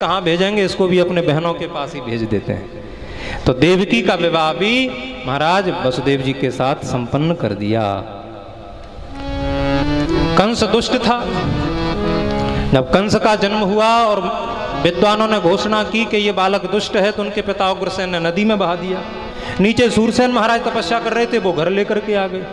कहाँ भेजेंगे, इसको भी अपने बहनों के पास ही भेज देते हैं। तो देवकी का विवाह भी महाराज वसुदेव जी के साथ संपन्न कर दिया। कंस दुष्ट था। जब कंस का जन्म हुआ और विद्वानों ने घोषणा की कि ये बालक दुष्ट है, तो उनके पिता उग्रसेन ने नदी में बहा दिया। नीचे सूरसेन महाराज तपस्या कर रहे थे, वो घर लेकर के आ गए।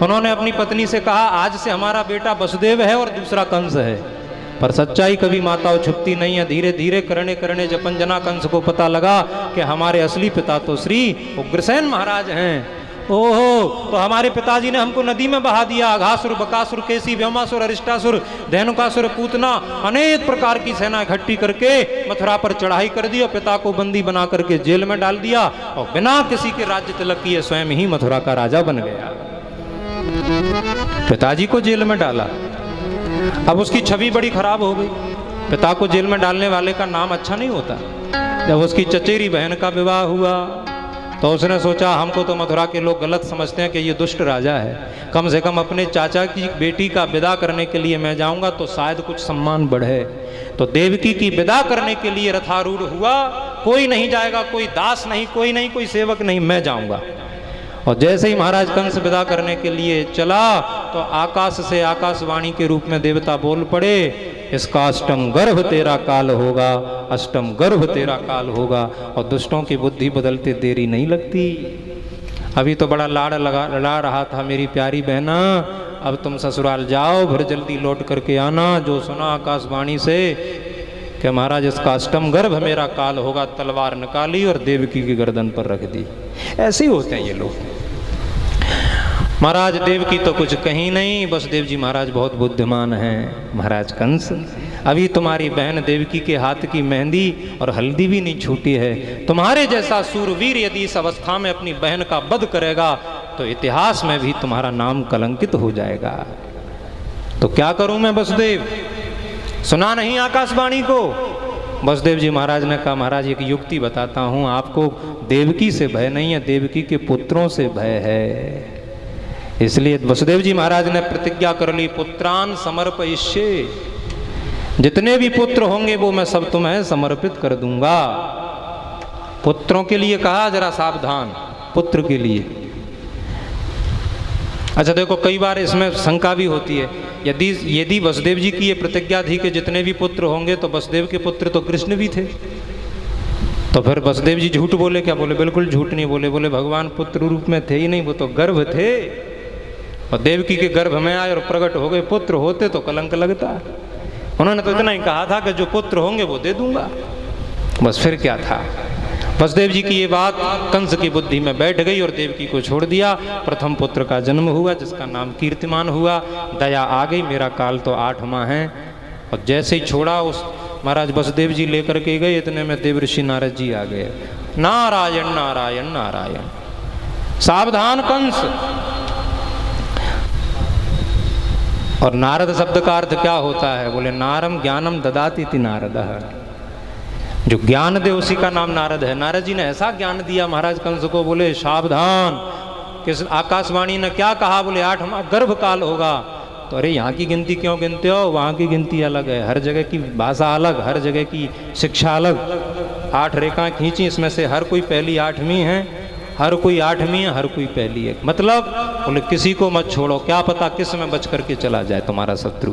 उन्होंने अपनी पत्नी से कहा, आज से हमारा बेटा वसुदेव है और दूसरा कंस है। पर सच्चाई कभी माताओं छुपती नहीं है। धीरे धीरे करने करने जपन जना कंस को पता लगा कि हमारे असली पिता तो श्री उग्रसेन महाराज हैं। ओहो, तो हमारे पिताजी ने हमको नदी में बहा दिया। अघासुर, बकासुर, केसी, व्योमासुर, अरिष्टासुर, धेनुकासुर, पूतना, अनेक प्रकार की सेना इकट्ठी करके मथुरा पर चढ़ाई कर दी और पिता को बंदी बना करके जेल में डाल दिया और बिना किसी के राज्य तिलक किए स्वयं ही मथुरा का राजा बन गया। पिताजी को जेल में डाला। अब उसकी छवि बड़ी खराब हो गई। पिता को जेल में डालने वाले का नाम अच्छा नहीं होता। जब उसकी चचेरी बहन का विवाह हुआ तो उसने सोचा, हमको तो मथुरा के लोग गलत समझते हैं कि ये दुष्ट राजा है, कम से कम अपने चाचा की बेटी का विदा करने के लिए मैं जाऊंगा तो शायद कुछ सम्मान बढ़े। तो देवकी की विदा करने के लिए रथारूढ़ हुआ। कोई नहीं जाएगा, कोई दास नहीं, कोई सेवक नहीं, मैं जाऊंगा। और जैसे ही महाराज कंस विदा करने के लिए चला तो आकाश से आकाशवाणी के रूप में देवता बोल पड़े, इसका अष्टम गर्भ तेरा काल होगा, अष्टम गर्भ तेरा काल होगा। और दुष्टों की बुद्धि बदलते देरी नहीं लगती। अभी तो बड़ा लड़ा रहा था मेरी प्यारी बहना, अब तुम ससुराल जाओ, फिर जल्दी लौट करके आना। जो सुना आकाशवाणी से कि महाराज इसका अष्टम गर्भ मेरा काल होगा, तलवार निकाली और देवकी की गर्दन पर रख दी। ऐसे ही होते हैं ये लोग। महाराज देवकी तो कुछ कहीं नहीं, वसुदेव जी महाराज बहुत बुद्धिमान हैं। महाराज कंस, अभी तुम्हारी बहन देवकी के हाथ की मेहंदी और हल्दी भी नहीं छूटी है। तुम्हारे जैसा सूरवीर यदि इस अवस्था में अपनी बहन का वध करेगा तो इतिहास में भी तुम्हारा नाम कलंकित हो जाएगा। तो क्या करूं मैं वसुदेव? सुना नहीं आकाशवाणी को? वसुदेव जी महाराज ने कहा, महाराज एक युक्ति बताता हूं आपको, देवकी से भय नहीं है, देवकी के पुत्रों से भय है। इसलिए वसुदेव जी महाराज ने प्रतिज्ञा कर ली, पुत्रान समर्पयिष्ये, जितने भी पुत्र होंगे वो मैं सब तुम्हें समर्पित कर दूंगा। पुत्रों के लिए कहा, जरा सावधान, पुत्र के लिए। अच्छा देखो, कई बार इसमें शंका भी होती है, यदि वसुदेव जी की ये प्रतिज्ञा थी कि जितने भी पुत्र होंगे, तो वसुदेव के पुत्र तो कृष्ण भी थे, तो फिर वसुदेव जी झूठ बोले क्या? बोले बिल्कुल झूठ नहीं बोले। बोले भगवान पुत्र रूप में थे ही नहीं, वो तो गर्भ थे, और देवकी के गर्भ में आए और प्रकट हो गए। पुत्र होते तो कलंक लगता। उन्होंने तो इतना ही कहा था कि जो पुत्र होंगे वो दे दूंगा, बस। फिर क्या था? वसुदेव जी की ये बात कंस की बुद्धि में बैठ गई और देवकी को छोड़ दिया। प्रथम पुत्र का जन्म हुआ जिसका नाम कीर्तिमान हुआ। दया आ गई, मेरा काल तो 8 माह है। और जैसे ही छोड़ा, उस महाराज वसुदेव जी लेकर के गए, इतने में देवर्षि नारद जी आ गए। नारायण नारायण नारायण, सावधान कंस। और नारद शब्द का अर्थ क्या होता है? बोले नारम ज्ञानम ददाति इति नारदः, जो ज्ञान दे उसी का नाम नारद है। नारद जी ने ऐसा ज्ञान दिया महाराज कंस को। बोले सावधान, किस आकाशवाणी ने क्या कहा? बोले 8 माह गर्भ काल होगा। तो अरे यहाँ की गिनती क्यों गिनते हो? वहाँ की गिनती अलग है, हर जगह की भाषा अलग, हर जगह की शिक्षा अलग। 8 रेखाएं खींची, इसमें से हर कोई पहली 8वीं है, हर कोई 8वीं है, हर कोई पहली है। मतलब बोले किसी को मत छोड़ो, क्या पता किस में बच करके चला जाए तुम्हारा शत्रु।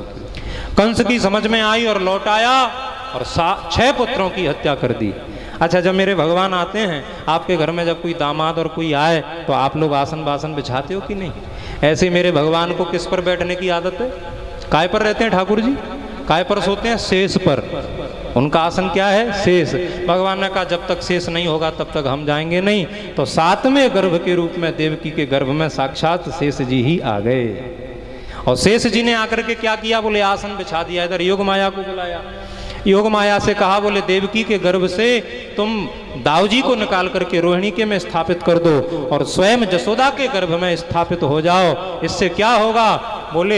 कंस की समझ में आई और लौट आया और 6 पुत्रों की हत्या कर दी। अच्छा, जब मेरे भगवान आते हैं आपके घर में, जब कोई दामाद और कोई आए तो आप लोग आसन बासन बिछाते हो कि नहीं? ऐसे मेरे भगवान को किस पर बैठने की आदत है? काय पर रहते हैं ठाकुर जी? काय पर सोते हैं? शेष पर। उनका आसन क्या है? शेष। भगवान ने कहा जब तक शेष नहीं होगा तब तक हम जाएंगे नहीं। तो 7वें गर्भ के रूप में देवकी के गर्भ में साक्षात शेष जी ही आ गए। और शेष जी ने आकर के क्या किया? बोले आसन बिछा दिया। इधर योग माया को बुलाया, योग माया से कहा, बोले देवकी के गर्भ से तुम दाऊजी को निकाल करके रोहिणी के में स्थापित कर दो और स्वयं जसोदा के गर्भ में स्थापित हो जाओ। इससे क्या होगा? बोले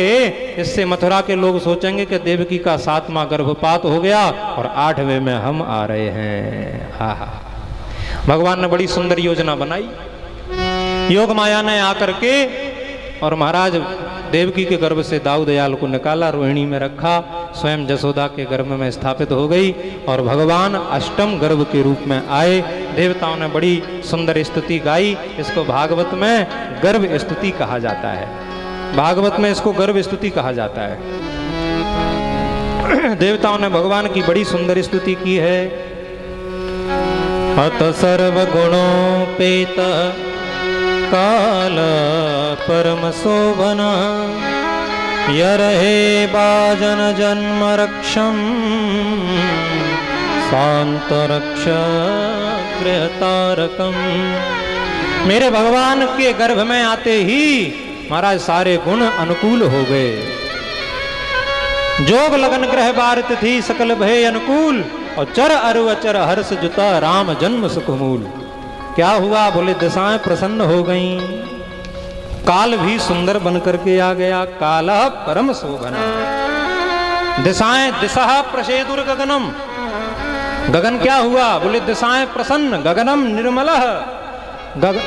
इससे मथुरा के लोग सोचेंगे कि देवकी का 7वां गर्भपात हो गया और 8वें में हम आ रहे हैं। हा हा, भगवान ने बड़ी सुंदर योजना बनाई। योग माया ने आकर के और महाराज देवकी के गर्भ से दाऊ दयाल को निकाला, रोहिणी में रखा, स्वयं जसोदा के गर्भ में स्थापित हो गई और भगवान अष्टम गर्भ के रूप में आए। देवताओं ने बड़ी सुंदर स्तुति गाई। इसको भागवत में गर्भ स्तुति कहा जाता है। भागवत में इसको गर्भ स्तुति कहा जाता है। देवताओं ने भगवान की बड़ी सुंदर स्तुति की है। अत सर्वगुणोपेत काल परम शोभना यरहे बाजन जन्म रक्षम शांत रक्ष गृहतारकम। मेरे भगवान के गर्भ में आते ही महाराज सारे गुण अनुकूल हो गए। जोग लगन ग्रह बारित थी सकल भय अनुकूल और चर अरु अचर हर्ष जुता राम जन्म सुखमूल। क्या हुआ? बोले दिशाएं प्रसन्न हो गईं, काल भी सुंदर बन करके आ गया। काल परम शोभना। दिशाएं दिशा प्रसेदुर गगनम। गगन क्या हुआ? बोले दिशाएं प्रसन्न, गगनम निर्मल।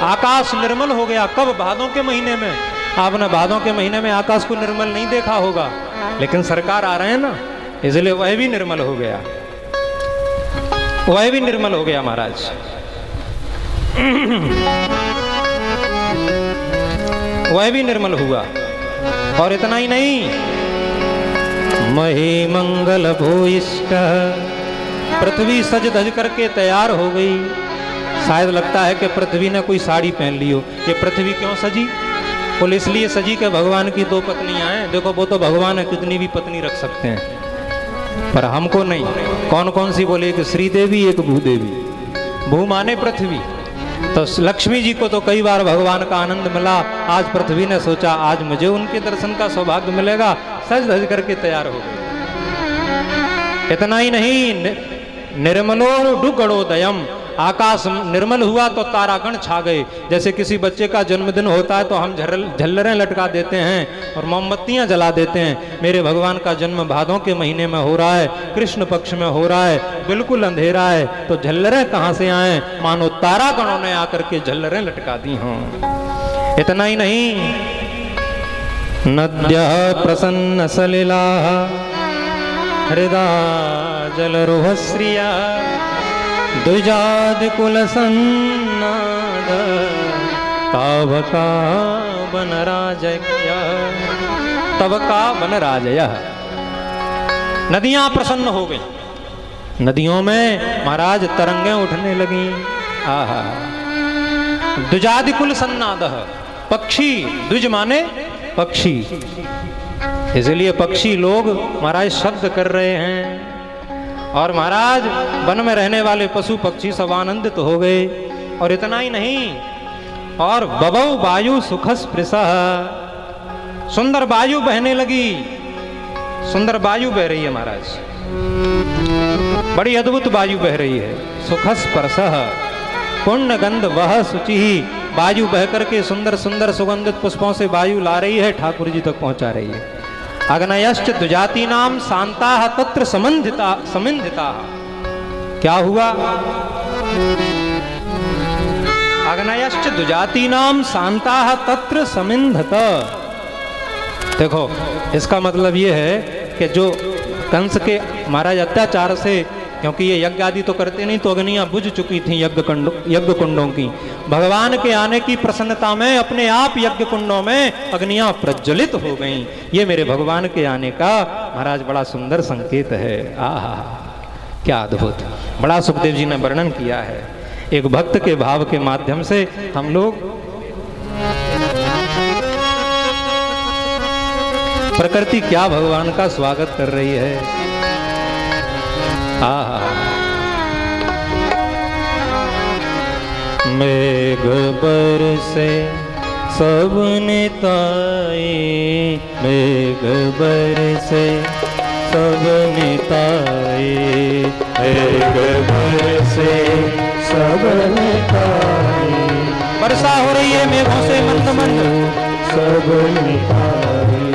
आकाश निर्मल हो गया। कब? भादों के महीने में। आपने भादों के महीने में आकाश को निर्मल नहीं देखा होगा, लेकिन सरकार आ रहे हैं ना, इसलिए वह भी निर्मल हो गया। वह भी निर्मल हो गया महाराज। वह भी निर्मल हुआ। और इतना ही नहीं, मही मंगल भूयिष्ठ। पृथ्वी सज धज करके तैयार हो गई। शायद लगता है कि पृथ्वी ने कोई साड़ी पहन ली हो। ये पृथ्वी क्यों सजी? बोले इसलिए सजी के भगवान की 2 पत्नियां हैं। देखो वो तो भगवान है, कितनी भी पत्नी रख सकते हैं, पर हमको नहीं। कौन कौन सी? बोले एक श्रीदेवी, एक भूदेवी। भू माने पृथ्वी। तो लक्ष्मी जी को तो कई बार भगवान का आनंद मिला। आज पृथ्वी ने सोचा आज मुझे उनके दर्शन का सौभाग्य मिलेगा, सज धज करके तैयार हो गई। इतना ही नहीं, निर्मलो डुगड़ोदयम। आकाश निर्मल हुआ तो तारागण छा गए। जैसे किसी बच्चे का जन्मदिन होता है तो हम झल्लरें लटका देते हैं और मोमबत्तियां जला देते हैं। मेरे भगवान का जन्म भादों के महीने में हो रहा है, कृष्ण पक्ष में हो रहा है, बिल्कुल अंधेरा है, तो झल्लरें कहां से आए? मानो तारागणों ने आकर के झल्लरें लटका दी हों। इतना ही नहीं, नद्यः प्रसन्न सलिला हृदा जलरोह श्रिया द्विजाद कुल सन्नाद तब का बनराजय। तब का बनराजय। नदियां प्रसन्न हो गई। नदियों में महाराज तरंगें उठने लगी। आहा। द्विजादि कुल सन्नाद। पक्षी, द्विज माने पक्षी, इसलिए पक्षी लोग महाराज शब्द कर रहे हैं। और महाराज वन में रहने वाले पशु पक्षी सब आनंदित हो गए। और इतना ही नहीं, और बबौ वायु सुखस प्रसह। सुंदर वायु बहने लगी। सुंदर वायु बह रही है महाराज, बड़ी अद्भुत वायु बह रही है। सुखस परसह पुण्य गंध वह शुचि। वायु बह करके सुंदर सुंदर सुगंधित पुष्पों से वायु ला रही है, ठाकुर जी तक पहुंचा रही है। अग्नयश्च द्विजाति नाम शांता तत्र समिंधिता। क्या हुआ? अग्नयश्च द्विजाति नाम शांता तत्र समिंधत। देखो इसका मतलब ये है कि जो कंस के महाराज अत्याचार से, क्योंकि ये यज्ञ आदि तो करते नहीं, तो अग्नियां बुझ चुकी थी यज्ञ कुंडों की। भगवान के आने की प्रसन्नता में अपने आप यज्ञ कुंडों में अग्नियां प्रज्वलित हो गईं। ये मेरे भगवान के आने का महाराज बड़ा सुंदर संकेत है। आहा, क्या अद्भुत! बड़ा सुखदेव जी ने वर्णन किया है। एक भक्त के भाव के माध्यम से हम लोग प्रकृति क्या भगवान का स्वागत कर रही है। मेघ बरसे सब निताए, मेघ बरसे सब निताए, मेघ बरसे सब निताए। वर्षा हो रही है मेघों से मंद मंद, सब निताए।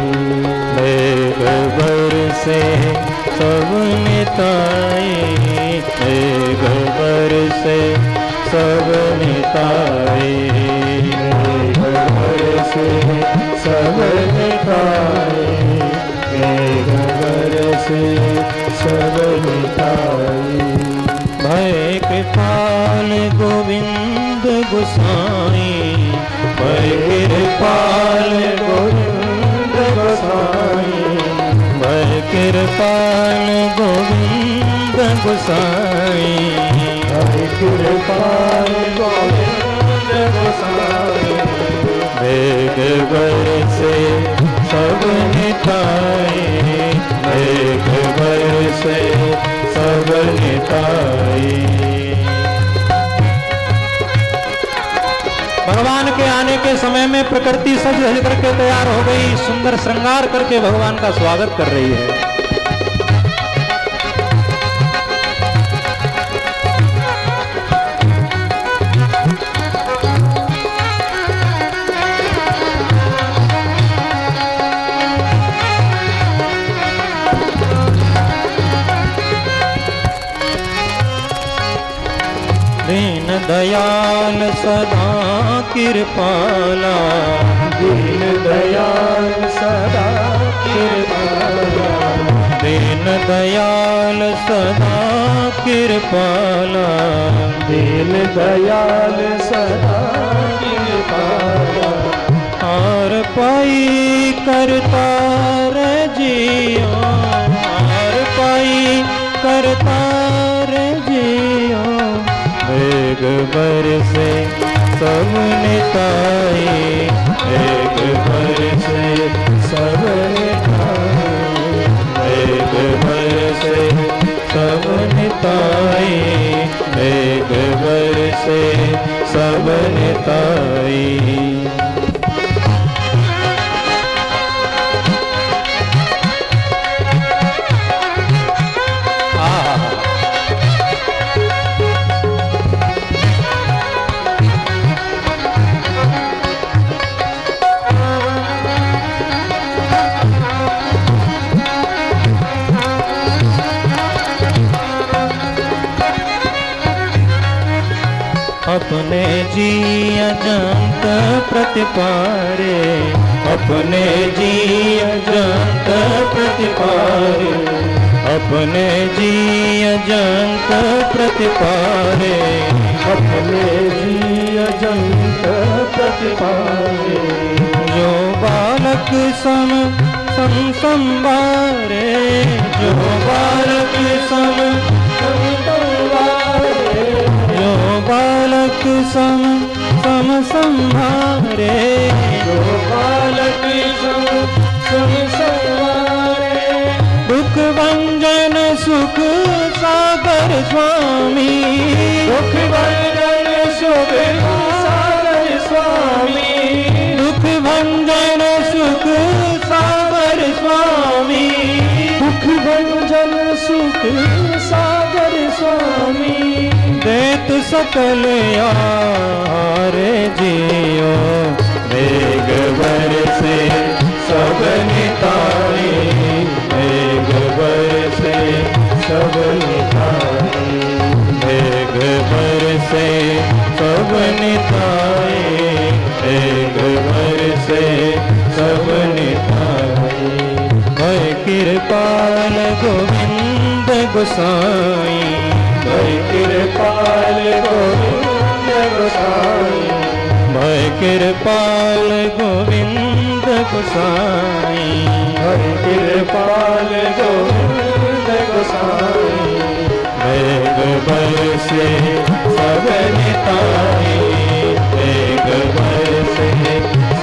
मेघ बरसे सब निताए, मेघ बरसे सब निताए, मेघ बरसे सब से सब मिटाई। भय कृपाल गोविंद गोसाई, भय कृपाल गोविंद गोसाई, भय कृपाल गोविंद गोसाई, भय कृपाल गोविंद गोसाई। वेग बरसे सब निताई, वेग बरसे सब निताई। भगवान के आने के समय में प्रकृति सज धज करके तैयार हो गई, सुंदर श्रृंगार करके भगवान का स्वागत कर रही है। दीन दयाल सदा कृपाला, दीन दयाल सदा कृपाला, दीन दयाल सदा कृपाला, दीन दयाल सदा कृपाला। हार पाई करतार जियो, हार पाई करतार जियो, वेग बरसे सब निताई, वेग बरसे सब निताई, वेग बरसे सब निताई, वेग बरसे सब निताई। अपने जी अजंत प्रतिपारे, अपने जी अजंत प्रतिपारे, अपने जी अजंत प्रतिपारे, अपने जी अजंत प्रतिपाले। जो बालक सम संवारे, जो बालक सम संवारे, जो बालक सम संभारे, जो बालक सम संवारे। दुख भंजन सुख सागर स्वामी, दुख भंजन सुख सागर स्वामी, दुख भंजन सुख सागर स्वामी, दुख भंजन सुख सागर स्वामी। देत सकल यारे जियो, वेग बरसे सब निताई, वेग बरसे सब निताई, वेग बरसे सब निताई, वेग बरसे सब निताई। भय कृपाल गोविंद गोसाई, भय कृपाल गोविंद गोसाई, भय कृपाल गोविंद गोसाई, भय कृपाल गोविंद गोसाई। वेग बरसे सब निताई, वेग बरसे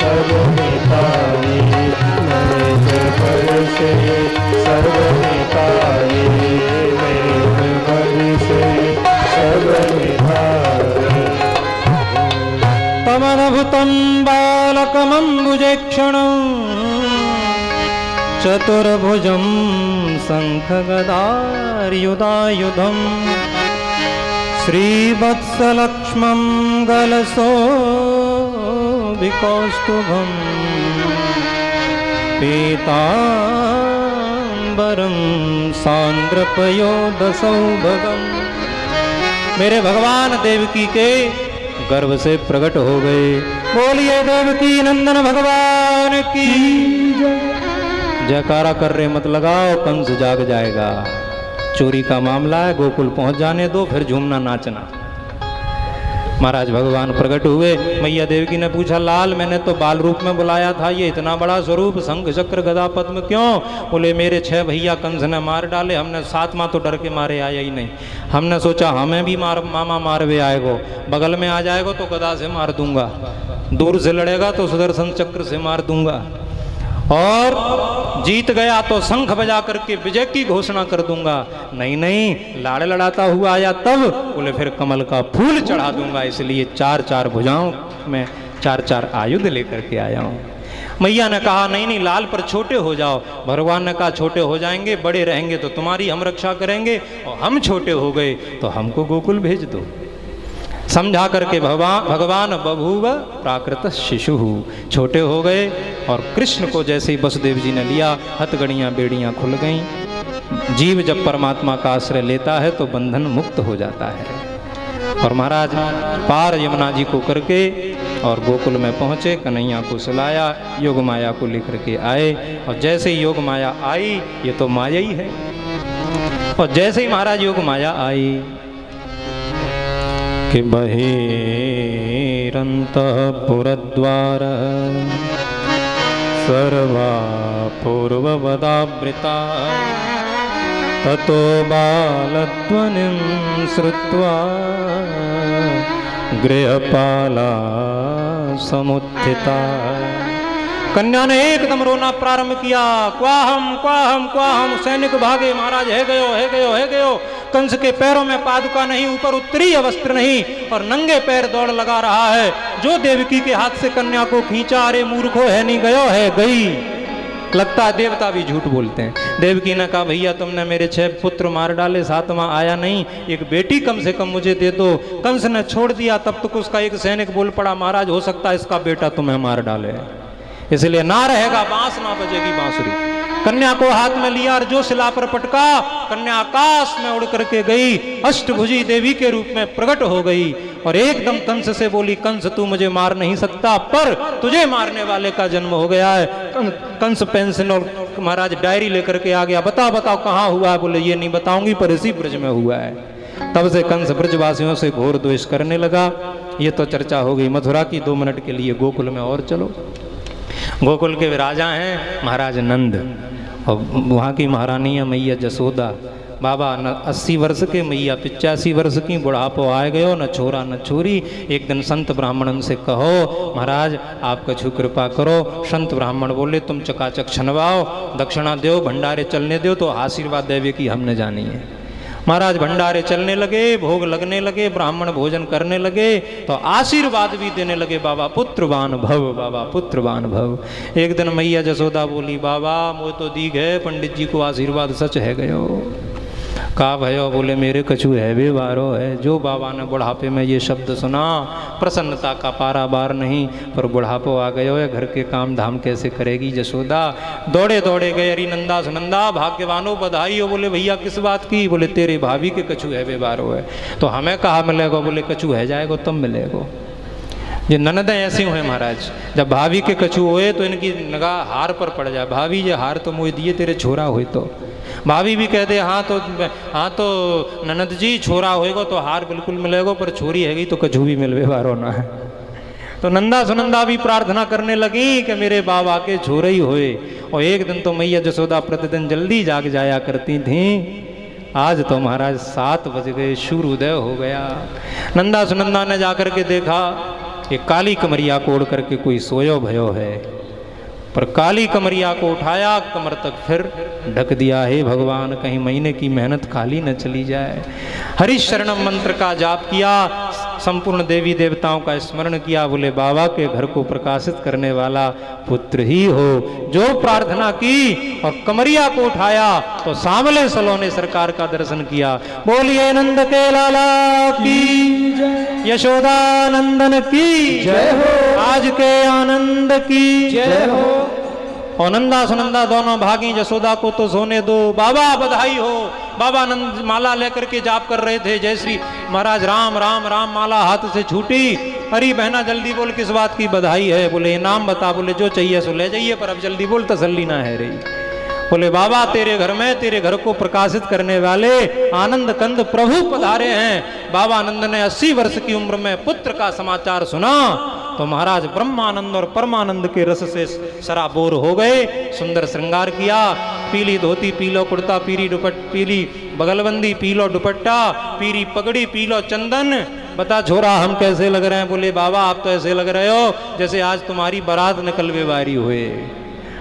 सब निताई, वेग बरसे सब निताई, वेग बरसे सब निताई। तमद्भुतं बालकमम्बुजेक्षणं, चतुर्भुजं शङ्खगदायुधायुधं, श्रीवत्सलक्ष्मं गलशोभिकौस्तुभं, पीताम्बरं सान्द्रपयोदसौभगं। मेरे भगवान देवकी के गर्भ से प्रकट हो गए। बोलिए देवकी नंदन भगवान की। जयकारा कर रहे मत लगाओ, कंस जाग जाएगा। चोरी का मामला है, गोकुल पहुंच जाने दो, फिर झूमना नाचना। महाराज भगवान प्रकट हुए। मैया देवकी ने पूछा, लाल मैंने तो बाल रूप में बुलाया था, ये इतना बड़ा स्वरूप शंख चक्र गदा पद्म क्यों? बोले मेरे 6 भैया कंस ने मार डाले, हमने 7वां तो डर के मारे आया ही नहीं। हमने सोचा हमें भी मामा मारवे आएगो, बगल में आ जाएगो तो गदा से मार दूंगा, दूर से लड़ेगा तो सुदर्शन चक्र से मार दूंगा, और जीत गया तो शंख बजा करके विजय की घोषणा कर दूंगा। नहीं नहीं, लाड़ लड़ाता हुआ आया तब, बोले फिर कमल का फूल चढ़ा दूंगा, इसलिए 4-4 भुजाओं में 4-4 आयुध लेकर के आया हूँ। मैया ने कहा नहीं नहीं लाल पर छोटे हो जाओ। भगवान ने कहा छोटे हो जाएंगे, बड़े रहेंगे तो तुम्हारी हम रक्षा करेंगे, और हम छोटे हो गए तो हमको गोकुल भेज दो। समझा करके भगवान बभूव प्राकृत शिशु, छोटे हो गए। और कृष्ण को जैसे ही वसुदेव जी ने लिया, हथगड़ियाँ बेड़ियाँ खुल गईं। जीव जब परमात्मा का आश्रय लेता है तो बंधन मुक्त हो जाता है। और महाराज पार यमुना जी को करके और गोकुल में पहुँचे, कन्हैया को सुलाया, योग माया को लेकर के आए। और जैसे ही योग माया आई, ये तो माया ही है, और जैसे ही महाराज योग माया आई कि बहिरन्तःपुरद्वार सर्वा पूर्ववदावृता ततो बालध्वनिं श्रुत्वा गृहपाला समुत्थिता। कन्या ने एकदम रोना प्रारंभ किया, क्वाहम क्वाहम क्वाहम। सैनिक भागे, महाराज है गयो है गयो है गयो। कंस के पैरों में पादुका नहीं, ऊपर उत्तरीय वस्त्र नहीं, और नंगे पैर दौड़ लगा रहा है। जो देवकी के हाथ से कन्या को खींचा, अरे मूर्खो है नहीं गयो है गई। लगता है देवता भी झूठ बोलते हैं। देवकी ने कहा भैया तुमने मेरे 6 पुत्र मार डाले, 7वां आया नहीं, एक बेटी कम से कम मुझे दे दो। कंस ने छोड़ दिया, तब तक उसका एक सैनिक बोल पड़ा, महाराज हो सकता है इसका बेटा तुम्हें मार डाले, इसलिए ना रहेगा बांस ना बजेगी बांसुरी। कन्या को हाथ में लिया और जो शिला पर पटका, कन्या आकाश में उड़ करके गई, अष्टभुजी देवी के रूप में प्रकट हो गई। और एकदम कंस से बोली, कंस तू मुझे मार नहीं सकता, पर तुझे मारने वाले का जन्म हो गया है। कंस पेंसिल और महाराज डायरी लेकर के आ गया, बताओ बताओ कहाँ हुआ है? बोले ये नहीं बताऊंगी, पर इसी ब्रज में हुआ है। तब से कंस ब्रजवासियों से घोर द्वेष करने लगा। ये तो चर्चा हो गई मथुरा की। 2 मिनट के लिए गोकुल में और चलो। गोकुल के राजा हैं महाराज नंद, और वहाँ की महारानी है मैया जसोदा। बाबा 80 वर्ष के, मैया 85 वर्ष की। बुढ़ापो आए गयो, न छोरा न छोरी। एक दिन संत ब्राह्मणन से कहो महाराज आप कछु कृपा करो। संत ब्राह्मण बोले तुम चकाचक छनवाओ, दक्षिणा दो, भंडारे चलने दो, तो आशीर्वाद देवे की हमने जानी है। महाराज भंडारे चलने लगे, भोग लगने लगे, ब्राह्मण भोजन करने लगे, तो आशीर्वाद भी देने लगे, बाबा पुत्रवान भव, बाबा पुत्रवान भव। एक दिन मैया जसोदा बोली, बाबा वो तो दी गए, पंडित जी को आशीर्वाद सच है गयो। का भयो? बोले मेरे कछु है भी बारो है। जो बाबा ने बुढ़ापे में ये शब्द सुना, प्रसन्नता का पारावार नहीं, पर बुढ़ापो आ गयो है, घर के काम धाम कैसे करेगी जसोदा। दौड़े दौड़े गए, अरे नंदा सुनंदा भाग्यवानो बधाई हो। बोले भैया किस बात की? बोले तेरे भाभी के कछु है भी बारो है। तो हमें कहा मिलेगा? बोले कछु है जाएगा तब मिलेगा। ये ननदें ऐसी हुए महाराज, जब भाभी के कछु हुए तो इनकी निगाह हार पर पड़ जाए। भाभी ये हार तो मुझे दिए, तेरे छोरा हुए तो। भाभी भी कहते हाँ तो ननद जी छोरा होएगा तो हार बिल्कुल मिलेगा, पर छोरी हैगी तो कछु भी मिलवे बारो ना है। तो नंदा सुनंदा भी प्रार्थना करने लगी कि मेरे बाबा के छोरे ही होए। और एक दिन तो मैया जसोदा प्रतिदिन जल्दी जाग जाया करती थी। आज तो महाराज 7 बज गए, सूर्योदय हो गया। नंदा सुनंदा ने जाकर के देखा कि काली कमरिया को ओढ़ करके कोई सोयो भयो है, पर काली कमरिया को उठाया, कमर तक फिर ढक दिया। हे भगवान कहीं महीने की मेहनत खाली न चली जाए। हरि शरणम मंत्र का जाप किया, संपूर्ण देवी देवताओं का स्मरण किया। बोले बाबा के घर को प्रकाशित करने वाला पुत्र ही हो। जो प्रार्थना की और कमरिया को उठाया तो सांवले सलोने सरकार का दर्शन किया। बोलिए नंद के लाला की, यशोदा नंदन की जय हो, आज के आनंद की जय हो। और नंदा सुनंदा दोनों भागी, जसोदा को तो सोने दो। बाबा बधाई हो। बाबा नंद माला लेकर के जाप कर रहे थे, जय श्री महाराज राम राम राम। माला हाथ से छूटी। अरे बहना जल्दी बोल, किस बात की बधाई है? बोले नाम बता। बोले जो चाहिए सो ले जाइए, पर अब जल्दी बोल, तसल्ली ना है रही। बोले बाबा तेरे घर में तेरे घर को प्रकाशित करने वाले आनंद कंद प्रभु पधारे हैं। बाबा आनंद ने 80 वर्ष की उम्र में पुत्र का समाचार सुना तो महाराज ब्रह्मानंद और परमानंद के रस से सराबोर हो गए। सुंदर श्रृंगार किया, पीली धोती, पीलो कुर्ता, पीली बगलबंदी, पीलो दुपट्टा, पीली पगड़ी, पीलो चंदन। बता छोरा हम कैसे लग रहे हैं? बोले बाबा आप तो ऐसे लग रहे हो जैसे आज तुम्हारी बारात निकलवे वारी हुए।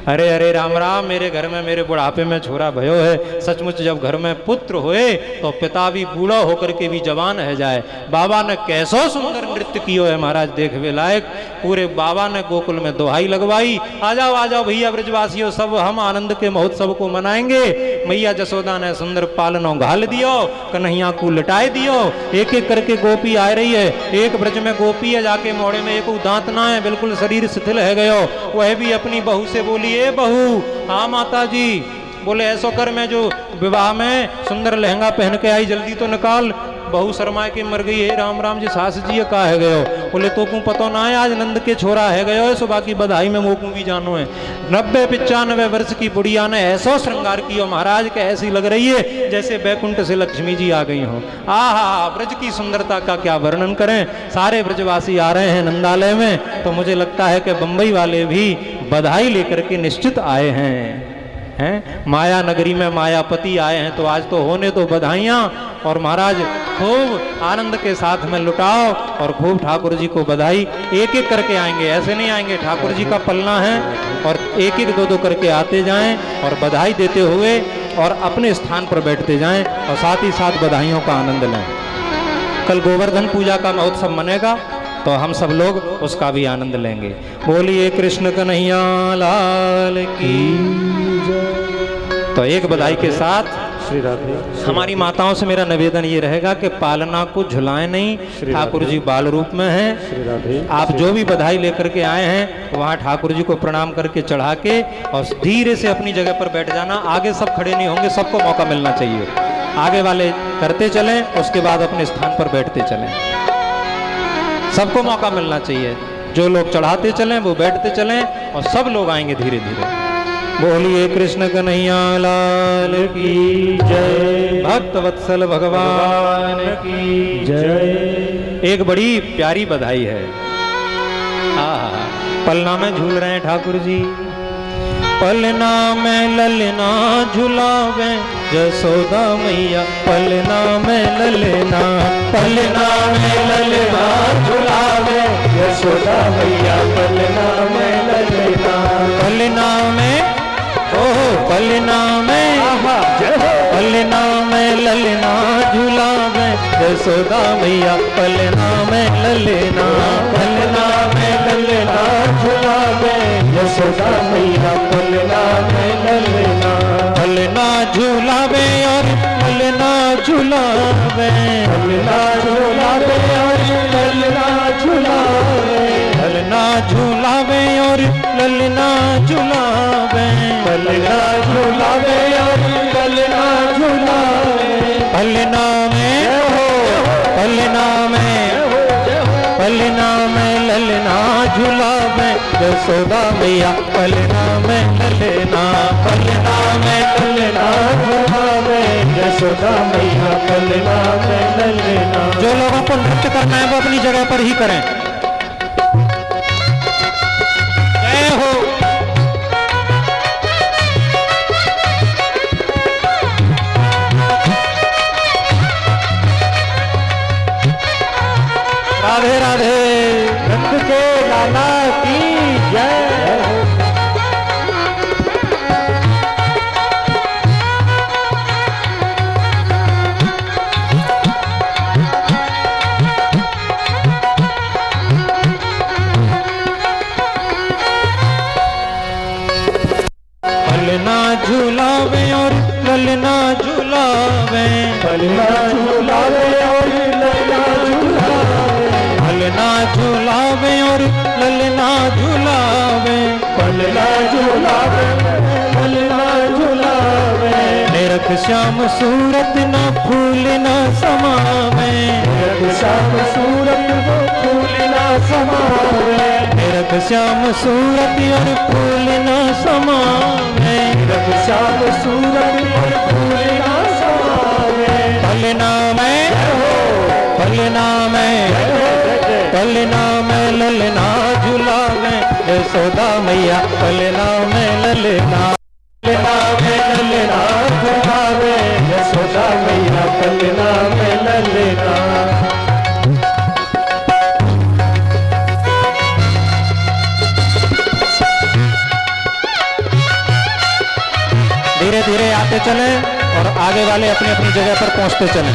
अरे अरे राम राम, मेरे घर में मेरे बुढ़ापे में छोरा भयो है। सचमुच जब घर में पुत्र होए तो पिता भी बूढ़ा होकर के भी जवान है जाए। बाबा ने कैसो सुंदर नृत्य कियो है महाराज, देखवे लायक। पूरे बाबा ने गोकुल में दोहाई लगवाई, आ जाओ भैया ब्रजवासियों, सब हम आनंद के महोत्सव को मनाएंगे। मैया जसोदा ने सुंदर पालनों घाल दियो, कन्हैया को लटाए दियो। एक एक करके गोपी आ रही है। एक ब्रज में गोपी है, जाके मोड़े में एक दांत ना है, बिल्कुल शरीर शिथिल है गयो। वह भी अपनी बहू से बोली ए बहू, हाँ माता जी। बोले ऐसो कर, मैं जो विवाह में सुंदर लहंगा पहन के आई जल्दी तो निकाल। बहू शर्मा के मर गई है। राम राम जी सास जी का है गयो। बोले तो को पतो ना है आज नंद के छोरा है गयो है, सुबह की बधाई में मोकू भी जानो है। 90-95 वर्ष की बुढ़िया ने ऐसा श्रृंगार किया महाराज के ऐसी लग रही है जैसे बैकुंठ से लक्ष्मी जी आ गई हो। आहा, ब्रज की सुंदरता का क्या वर्णन करें। सारे ब्रजवासी आ रहे हैं नंदालय में, तो मुझे लगता है कि बंबई वाले भी बधाई लेकर के निश्चित आए हैं। माया नगरी में मायापति आए हैं, तो आज तो होने तो बधाइयाँ। और महाराज खूब आनंद के साथ में लुटाओ और खूब ठाकुर जी को बधाई। एक एक करके आएंगे, ऐसे नहीं आएंगे। ठाकुर जी का पलना है और एक एक दो करके आते जाएं और बधाई देते हुए और अपने स्थान पर बैठते जाएं और साथ ही साथ बधाइयों का आनंद लें। कल गोवर्धन पूजा का महोत्सव मनेगा तो हम सब लोग उसका भी आनंद लेंगे। बोलिए कृष्ण कन्हैया लाल की। तो एक बधाई के साथ श्री राधे। हमारी माताओं से मेरा निवेदन ये रहेगा कि पालना को झुलाएं नहीं, ठाकुर जी बाल रूप में हैं। आप जो भी बधाई लेकर के आए हैं वहाँ ठाकुर जी को प्रणाम करके चढ़ा के और धीरे से अपनी जगह पर बैठ जाना। आगे सब खड़े नहीं होंगे, सबको मौका मिलना चाहिए। आगे वाले करते चलें, उसके बाद अपने स्थान पर बैठते चलें। सबको मौका मिलना चाहिए। जो लोग चढ़ाते चलें वो बैठते चलें और सब लोग आएंगे धीरे धीरे। बोलिए कृष्ण कन्हैया लाल की जय। भक्त वत्सल भगवान की जय। एक बड़ी प्यारी बधाई है। पलना में झूल रहे हैं ठाकुर जी। पलना में ललना झुलावे जसोदा मैया, पलना में ललना, पलना में ललना झुलावे जसोदा मैया, पलना में ललना, पलना में पलना में, पलना में ललना झुलावे जसोदा मैया, पलना में ललना, पलना में ललना झुलावे जसोदा मैया, पलना में ललना, पलना झुलावे और पलना झुलावे, पलना झुलावे और ललना झुलावे, पलना झुलावे और ललना झुलावे, पलना झुलावे और ललना झुलावे, पलना में पलना में, पलना में ललना झुलावे जसोदा मैया, पलना में ललना, पलना में ललना झुलावे जसोदा मैया, पलना में ललना। जो लोगों को नृत्य करना है वो अपनी जगह पर ही करें। जय हो। राधे राधे। नंद के लाला की जय। पलना झुलावे और ललना झुलावे, पलना झुलावे और ललना झुलावे, पलना झुलावे और ललना झुलावे, पलना झुलावे ललना झुलावे। निरख श्याम सूरत न फूल न समावे, निरख श्याम सूरत न फूल न समावे, निरख श्याम सूरत और फूल न समावे, निरख श्याम श्याम सूरत पर फूल ना समावे। पलना में पलना में पलना में ललना झुलावे यशोदा मैया, पलना में ललना, पलना में ललना झुलावे यशोदा मैया, पलना में ललना। धीरे धीरे आते चले और आगे वाले अपनी अपनी जगह पर पहुंचते चले।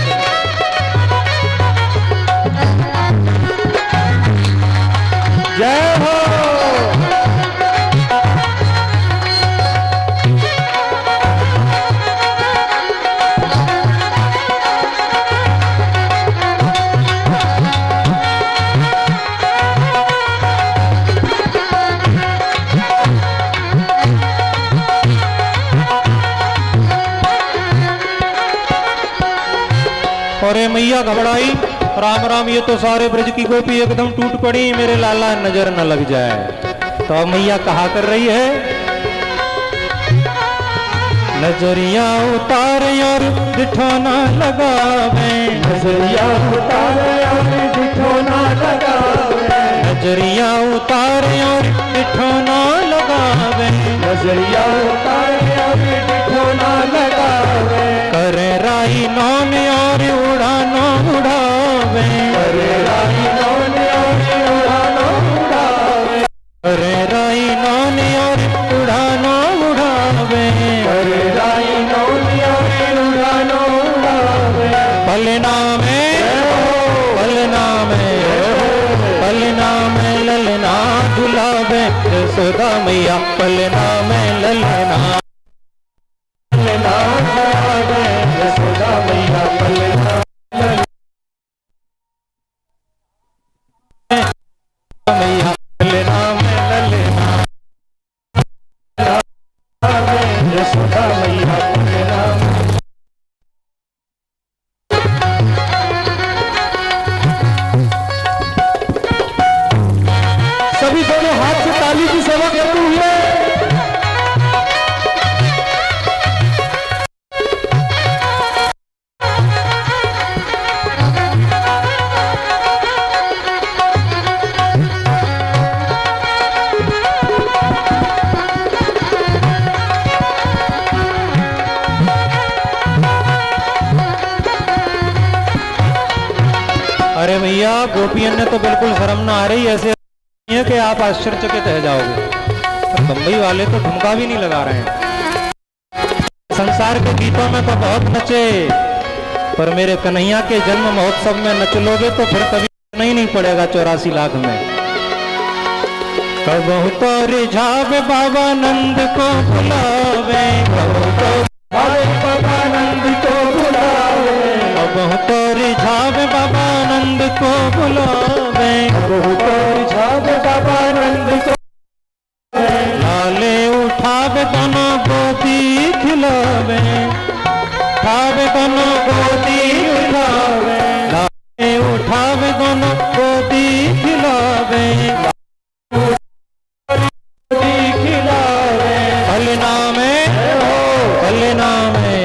जय हो। अरे मैया घबराई, राम राम, ये तो सारे ब्रज की गोपी एकदम टूट पड़ी, मेरे लाला नजर न लग जाए। तो अब मैया कहा कर रही है, नजरिया उतार और दिठौना लगावे, नजरिया उतार और दिठौना लगावे, नजरिया उतार और दिठौना लगावे, नजरिया उतार और दिठौना लगावे। करे राई नौन और उड़ानो उड़ावे, करे राई नौन और उड़ानो उड़ावे, करे राई नौन और उड़ानो उड़ावे, करे राई नौन और उड़ानो उड़ावे। पलना में पलना में पलना में ललना झुलावे यशोदा मैया, पलना में ललना, पलना झुलावे यशोदा मैया, पलना मैया, पलना में ललना, यशोदा मैया, पलना। सभी दोनों हाथ से ताली की सेवा करते हुए अरे भैया गोपियन ने तो बिल्कुल शर्म ना आ रही, ऐसे है कि आप आश्चर्यचकित रह जाओगे। बम्बई वाले तो ठुमका भी नहीं लगा रहे हैं। संसार के गीतों में तो बहुत नचे, पर मेरे कन्हैया के जन्म महोत्सव में नच लोगे तो फिर कभी नहीं नहीं पड़ेगा 84 लाख में। कबहू तो रिझावे बाबा नंद को बुलावे, कबहू तो बाबा नंद को बुलावे, कबहू तो रिझावे बाबा नंद को बुलावे, बहुत रिझावे बाबा नंद को, लाले उठावे दोनों गोदी खिलावे, उठावे दोनों गोदी खिलावे, लाले उठावे दोनों गोदी खिलावे, गोदी खिलावे। पलना में पलना में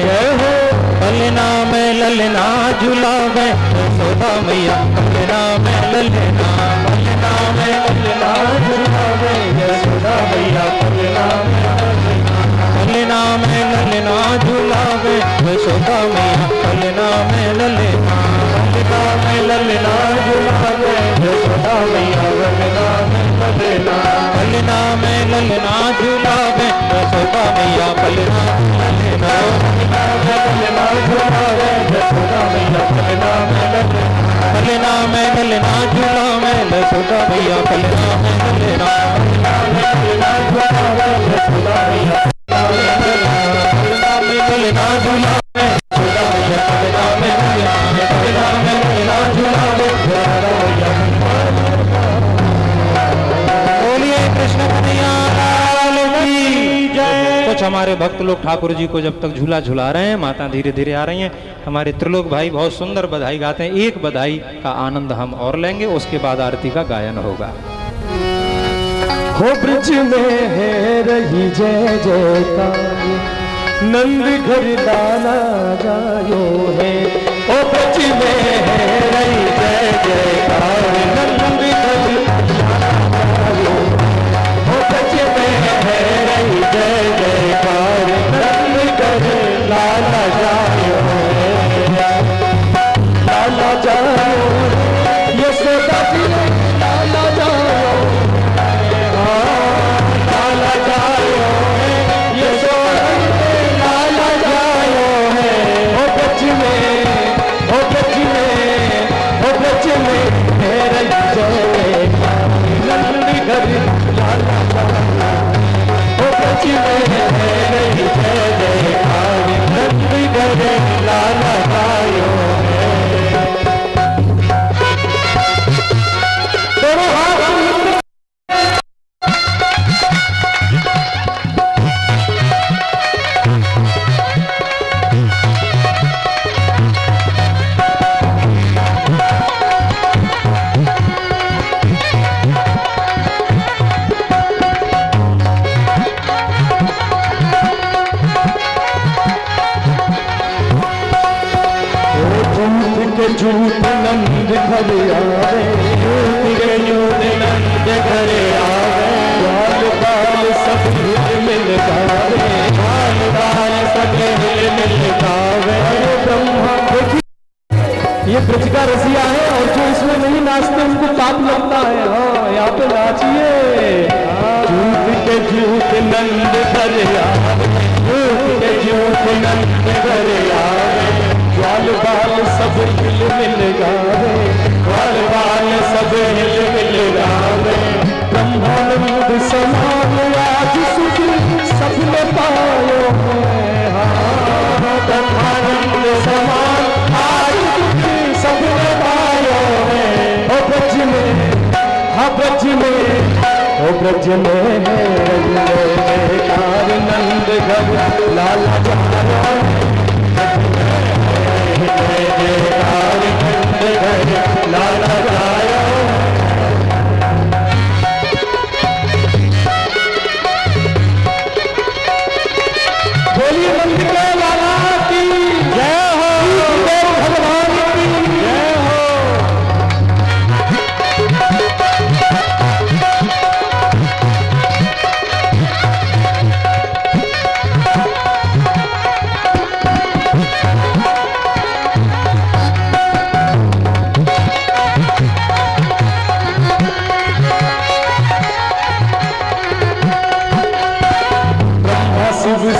पलना में ललना झुलावे यशोदा मैया, पलना में ललना, पलना में ललना झुलावे यशोदा मैया, पलना में ललना, पलना में ललना झुलावे यशोदा मैया, पलना में ललना, पलना में ललना झुलावे यशोदा मैया, पलना में ललना, पलना में ललना झुलावे यशोदा मैया, पलना ललना, ललना झुलावे यशोदा मैया, पलना में ललना, पलना में ललना झुलावे यशोदा मैया, पलना में ललना, ललना झुलावे यशोदा मैया, पलना में ललना झुलावे यशोदा मैया, पलना में ललना, पलना में ललना झुलावे यशोदा मैया। बोलिए कृष्ण कन्हैया लाल की जय। कुछ हमारे भक्त लोग ठाकुर जी को जब तक झूला झुला रहे हैं, माता धीरे धीरे आ रही हैं। हमारे त्रिलोक भाई बहुत सुंदर बधाई गाते हैं, एक बधाई का आनंद हम और लेंगे, उसके बाद आरती का गायन होगा। हो ब्रज में है रही जय जयकार, नंद घर लाला जायो है। ओ ब्रज में है रही जय जयकार, नंद घर लाला जायो। ओ ब्रज में है रही जय जयकार, नंद घर लाला जायो है। लाला जायो यशोदा जी लाला जायो, लाला जायो यशोदा लाला जायो है। ओ ब्रज में, ओ ब्रज में, ओ ब्रज में है रही जय नंद घर लाला जायो। ओ ब्रज में है रही जय जयकार, नंद घर लाला जायो है। दोनों हाथ झूठ नंद घर आवे, के झूठ नंद घर आवे। बाल बाल सब हिल मिल गावे, बाल बाल सब हिल मिल गावे। ब्रह्मा देखिए ये ब्रज का रसिया है, और जो इसमें नहीं नाचते उनको पाप लगता है। हाँ यहाँ पे नाचिए। झूठ के झूठ नंद घर आवे, झूठ के झूठ नंद घर आवे। बाल बाल सब हिल मिल गावे, बाल बाल सब हिल मिल गावे। ब्रह्मानंद समान आज सुख सबने पायो है। हाँ ब्रह्मानंद समान आज सुख सबने पायो है। ओ ब्रज में, हाँ ब्रज में, ओ ब्रज में है कार नंद घर लाला जायो। लाला जायो बोलिए नंद के लाला की जय हो, भगवान की जय हो।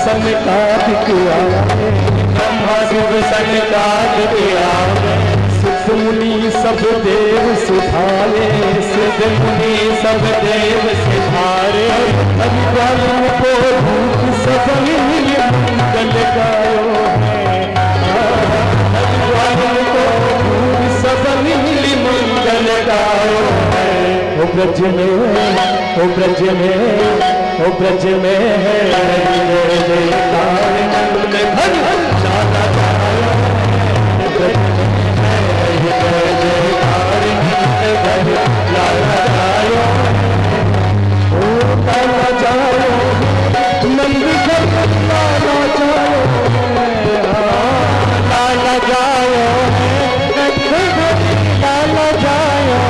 सनकादिक आवे, ब्रह्मा शिव सनकादिक आवे। सिद्ध मुनि सब देव सिधारे, सिद्ध मुनि सब देव सिधारे। हरिद्वार को भूत सब मंगल गायो है। हरिद्वार को भूत सब मंगल गायो है। ओ ब्रज में, ओ ब्रज में, ओ ब्रज में है जय जयकार नंद घर लाला जायो। ब्रज में है जय जयकार नंद घर लाला जायो। ओ लाला जायो नंद घर लाला जायो, लाला जायो नंद घर लाला जायो।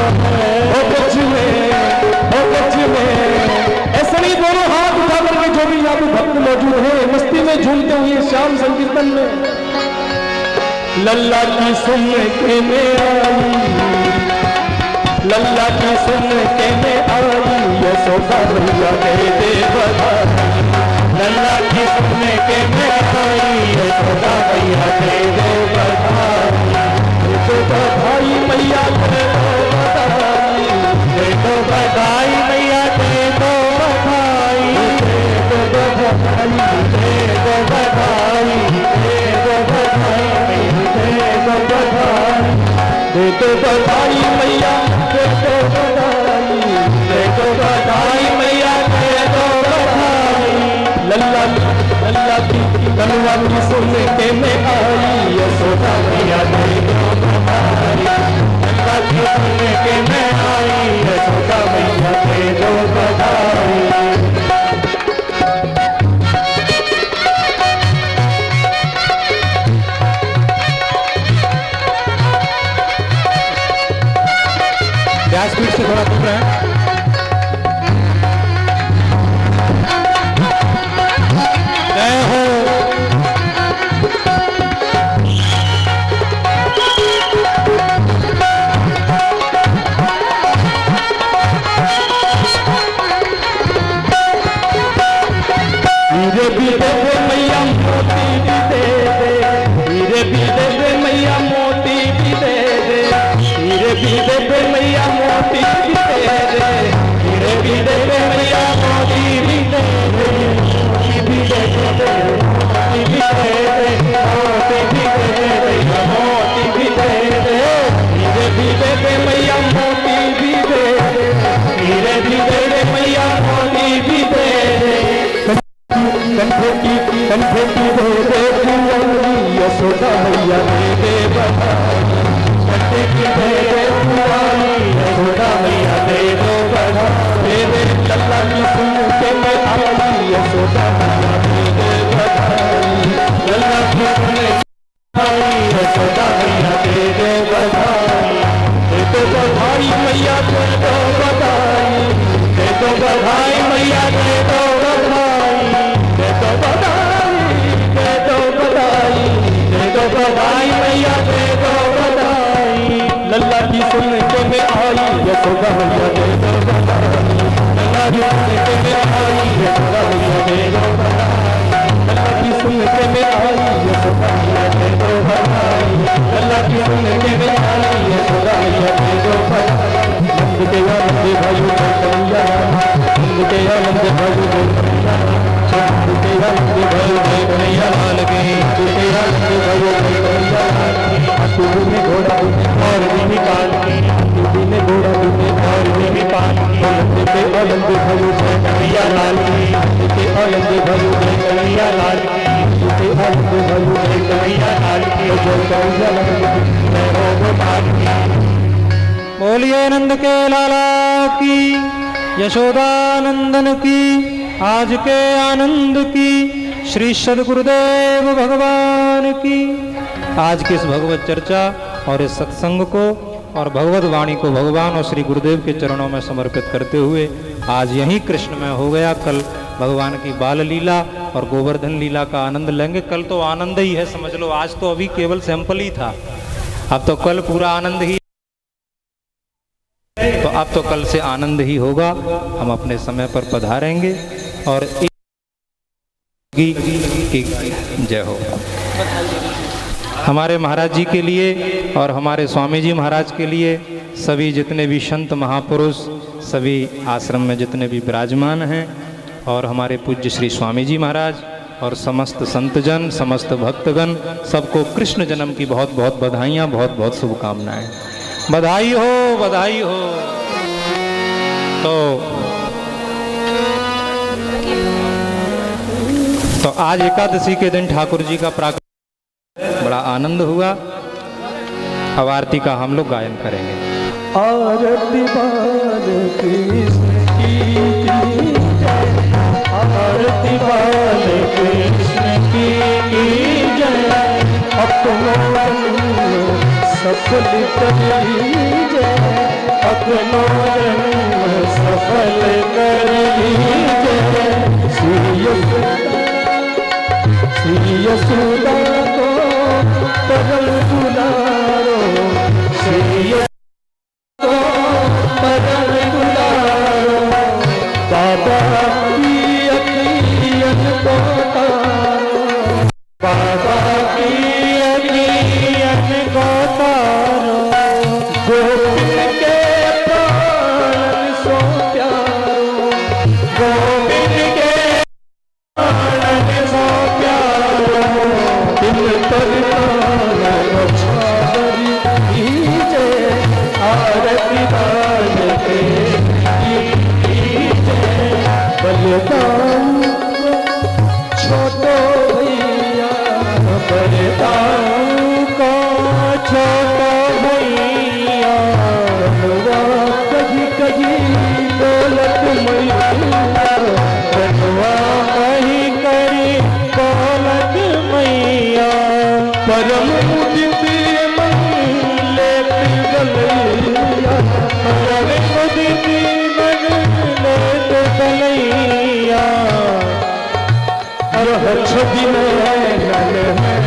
ओ ब्रज में, ओ ब्रज में ऐसा नहीं। दोनों हाथ उठा करके जो भी यहाँ पे भक्त मौजूद है मस्ती में झूमते हुए श्याम संकीर्तन में। लल्ला की सुन के में आई, लल्ला की सुन के में आई। यशोदा मैया दे दे बधाई, लल्ला की सुन के में आई। यशोदा मैया दे दे बधाई, दे दो बधाई मैया दे दो बधाई, दे दो बधाई मैया दे दो बधाई, दे दो बधाई, दे दो बधाई, दे दो बधाई, दे दो बधाई, दे दो बधाई मैया दे दो बधाई, दे दो बधाई मैया दे दो बधाई। लल्ला लल्ला की कलवा की सुन के मैं आई। यशोदा मैया दे दो बधाई, लल्ला की सुन के मैं आई। यशोदा मैया दे दो बधाई। व्यासपीठ से थोड़ा दूर रहें। जय हो। हीरे भी दे दे मैया मोती भी दे दे, हीरे भी दे दे मैया मोती भी दे दे, हीरे भी दे दे मैया मोती भी दे दे, हीरे भी दे दे मैया मोती भी दे दे, मोती भी दे दे, मोती भी दे दे, मोती भी दे दे, मोती भी दे दे, हीरे भी दे दे मैया मोती भी दे दे, हीरे भी दे दे मैया मोती भी दे दे। कंठे की दे दे फुलवरी यशोदा मैया दे दे बधाई, कंठे की दे दे फुलवरी यशोदा मैया दे दो बधाई, मेरे लल्ला की सुन के मैं आई यशोदा मैया दे दे बधाई, लल्ला की सुन आई यशोदा मैया दे दे बधाई, दे दो बधाई मैया दे दो बधाई, दे दो बधाई मैया दे दो बधाई, दे दो बधाई, दे दो बधाई, दे दो बधाई मैया दे दो बधाई, लल्ला की सुन के मैं आई यशोदा मैया दे दो बधाई, लल्ला की सुन के मैं आई यशोदा मैया दे दो बधाई, लल्ला की सुन के मैं आई यशोदा मैया दे दो बधाई, लल्ला की सुन के मैं आई यशोदा मैया दे दो बधाई। नंद के आनंद भाइयों को कन्हैया, नंद के आनंद भाइयों को कन्हैया, नंद के आनंद भाइयों को कन्हैया लाल के, नंद के आनंद भाइयों को कन्हैया लाल के, हाथी में घोड़ा और भी काल के, हाथी में घोड़ा और भी काल के, नंद के आनंद भाइयों को कन्हैया लाल के, नंद के आनंद भाइयों को कन्हैया लाल के, नंद के आनंद भाइयों को कन्हैया लाल के, जो कन्हैया लाल के मैं हो गोपाल की। बोलिए नंद के लाला की, यशोदानंदन की, आज के आनंद की, श्री सद्गुरुदेव भगवान की। आज की इस भगवत चर्चा और इस सत्संग को और भगवत वाणी को भगवान और श्री गुरुदेव के चरणों में समर्पित करते हुए आज यही कृष्णमय हो गया। कल भगवान की बाल लीला और गोवर्धन लीला का आनंद लेंगे। कल तो आनंद ही है, समझ लो। आज तो अभी केवल सैंपल ही था, अब तो कल पूरा आनंद ही, तो अब तो कल से आनंद ही होगा। हम अपने समय पर पधारेंगे और जय हो। हमारे महाराज जी के लिए और हमारे स्वामी जी महाराज के लिए, सभी जितने भी संत महापुरुष, सभी आश्रम में जितने भी विराजमान हैं, और हमारे पूज्य श्री स्वामी जी महाराज और समस्त संतजन, समस्त भक्तगण, सबको कृष्ण जन्म की बहुत बहुत बधाइयाँ, बहुत बहुत शुभकामनाएं। बधाई हो, बधाई हो। तो आज एकादशी के दिन ठाकुर जी का बड़ा आनंद हुआ। अब आरती का हम लोग गायन करेंगे। आरती बाल कृष्ण की जय, आरती बाल कृष्ण की जय, अपनो सफल कर लीजिए, अपनो जन्म सफल कर लीजिए। श्री यशोदा को परम दुलारो, श्री को परम दुलारो, बाबा की अखियन को तारो, बाबा की अखियन को तारो, गोविंद के प्राण सो प्यारो, गोविंद के प्राण सो प्यारो, दिल पर छावरी कीजे, आरती बाल के कीजे, बलिदान छोटो भैया, बलिदान को छोटो भैया, आरती मन लेत कन्हैया और छवि में नल में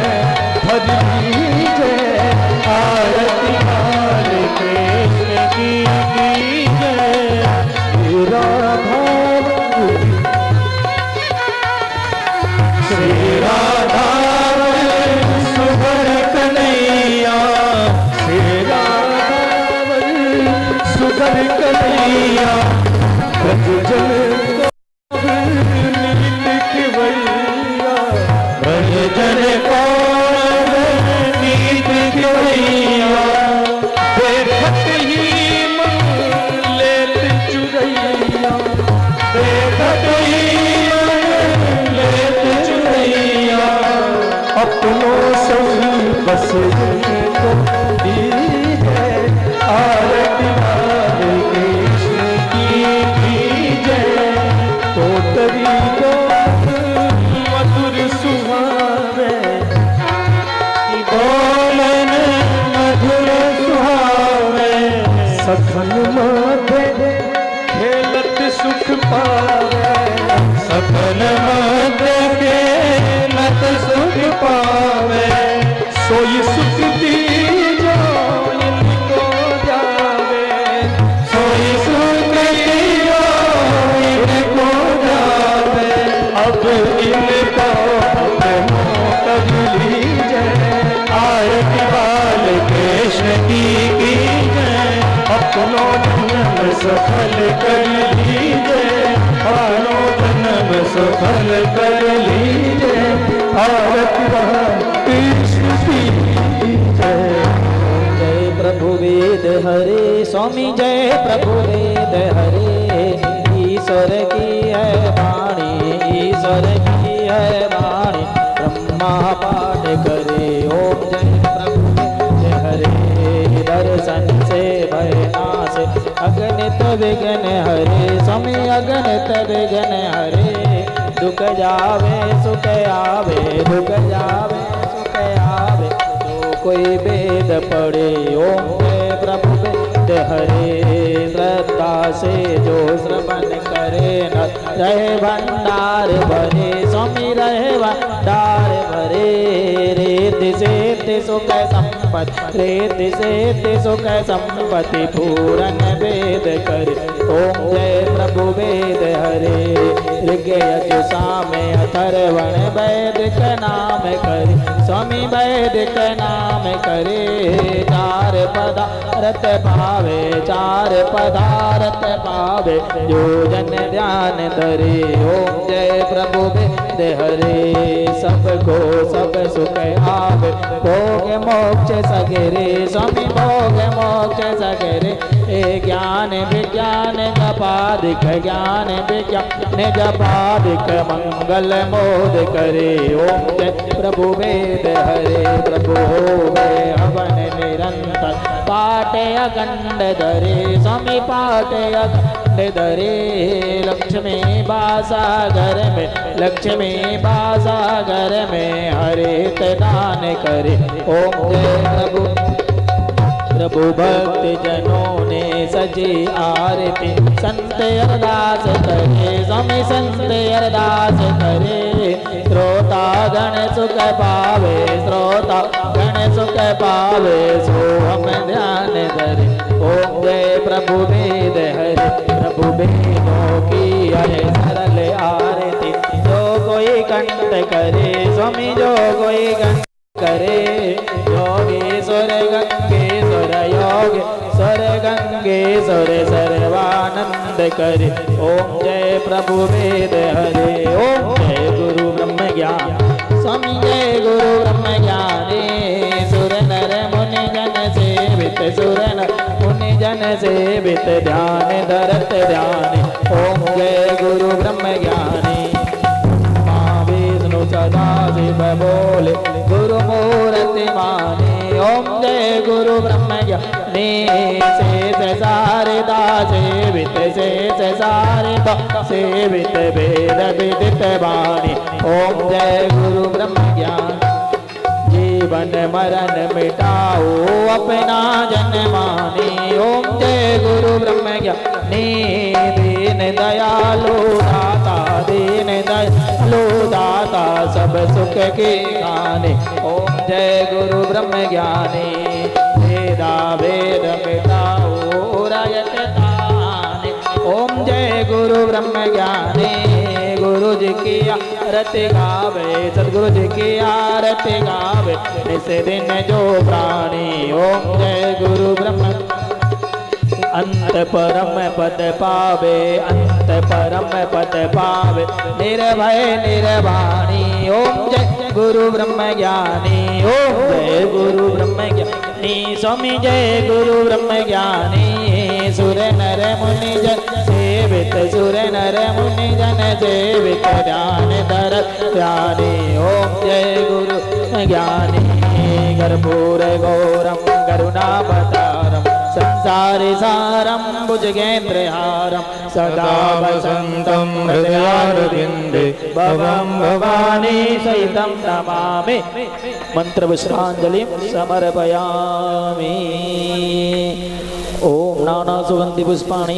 भर लीजे आरती लाल कृष्ण की जय राधा श्री राधा सुभर कन्हैया श्री राधा सुभर कन्हैया ब्रजजन नील केवैया ब्रजजन कौन नील केवैया देखत ही मन लेत चुरैया देखत ही मन लेत चुरैया अपनों संग बस को दी है आरती लाल कृष्ण की जय तो तरी मधुर सुहावे बोलन मधुर सुहावे सखन माथे खेलत सुख पावे सखन माथे खेलत सुख पावे सोई सुख दीजो इनको जावे सोई सुख दीजो इनको जावे अब इनको कर लीजिए आरती बाल कृष्ण की जय अपनों जन्म सफल कर लीजिए अपनों जन्म सफल कर लीजिए आरती बाल कृष्ण की जय जय प्रभु वेद हरे स्वामी जय प्रभु वेद हरे ईश्वर की है वाणी ईश्वर की है वाणी ब्रह्मा पाठ करे ओम जय प्रभु वेद हरे दर्शन से भय नाश अगणित विघ्न हरे स्वामी अगणित विघ्न हरे दुख जावे सुख आवे दुख जावे सुख आवे जो कोई वेद पढ़े ओम जय प्रभु वेद हरे श्रद्धा से जो श्रवण करे न रहे भंडार भरे स्वामी रहे भंडार भरे रेत से सुख संपत्ति रेत से सुख संपत्ति पूरन वेद करे ओम जय प्रभु वेद हरे ऋग यजु साम अथर्वण वैदिक नाम करे स्वामी वैदिक नाम करे चार पदार्थ पावे चार पदार्थ पावे जो जन ध्यान धरे ओम जय प्रभु वेद हरे सबको सब सुख आवे भोग मोक्ष सगरे स्वामी भोग मोक्ष सगरे ज्ञान विज्ञान जपादिक ज्ञान विज्ञान जपादिक मंगल मोद करे ओम जय प्रभु वेद हरे प्रभु होवे हवन निरंतर पाटे अखंड धरे स्वामी पाटे अखंड धरे लक्ष्मी बासा घर में लक्ष्मी बासा घर में हरित दान करे ओम जय प्रभु प्रभु भक्ति जनों ने सजी आरती संत अरदास करे स्वामी संत अरदास करे श्रोता गण सुख पावे श्रोता गण सुख पावे सो हम ध्यान धरे ओम जय प्रभु वेद हरे प्रभु वेदों की है सरल आरती जो कोई कंठ करे स्वामी जो कोई कंठ करे योगेश्वर गंगेश्वर योगेश्वर गंगेश्वर सर्वानंद करे ओम जय प्रभु वेद हरे ओम जय गुरु ब्रह्म ज्ञान स्वामी जय गुरु ब्रह्म ज्ञानी सुर नर मुनि जन सेवित सुर नर मुनि जन सेवित ध्यान धरत ध्यान ओम जय गुरु ब्रह्म ज्ञानी सदा शिव बोले गुरु मूर्ति माने ओम जय गुरु ब्रह्म ज्ञानी शेष शारदा सेवित शेष शारदा सेवित वेद विदित वाणी ओम जय गुरु ब्रह्म ज्ञान जीवन मरण मिटाओ अपना जन मानी ओम जय गुरु ब्रह्म ज्ञानी दीन दयालु दाता दीन दयालु दाता सब सुख के गाने। ओम जय गुरु ब्रह्म ज्ञानी वेदा वेद पिता ओरयताने। ओम जय गुरु ब्रह्म ज्ञानी गुरु जी की आरती गावे सदगुरु जी की आरती गावे निस दिन जो प्राणी। ओम जय गुरु ब्रह्म अंत परम पद पावे अंत परम पद पावे निर्भय निर्वाणी। ओम जय गुरु ब्रह्म ज्ञानी ओम जय गुरु ब्रह्म ज्ञानी स्वामी जय गुरु ब्रह्म ज्ञानी। सुर नर मुनि जन सेवित सुर नर मुनि जन सेवित ध्यान धर ध्यानी। ओम जय गुरु ज्ञानी कर्पूर गौरम करुणावतारम संसारि सारम भुजगेन्द्रहारम सदा वसंतं हृदयारविन्दे भवं भवानी सहितं नमामि। मंत्र पुष्पांजलि समर्पयामि। ओम नाना सुगंधि पुष्पाणि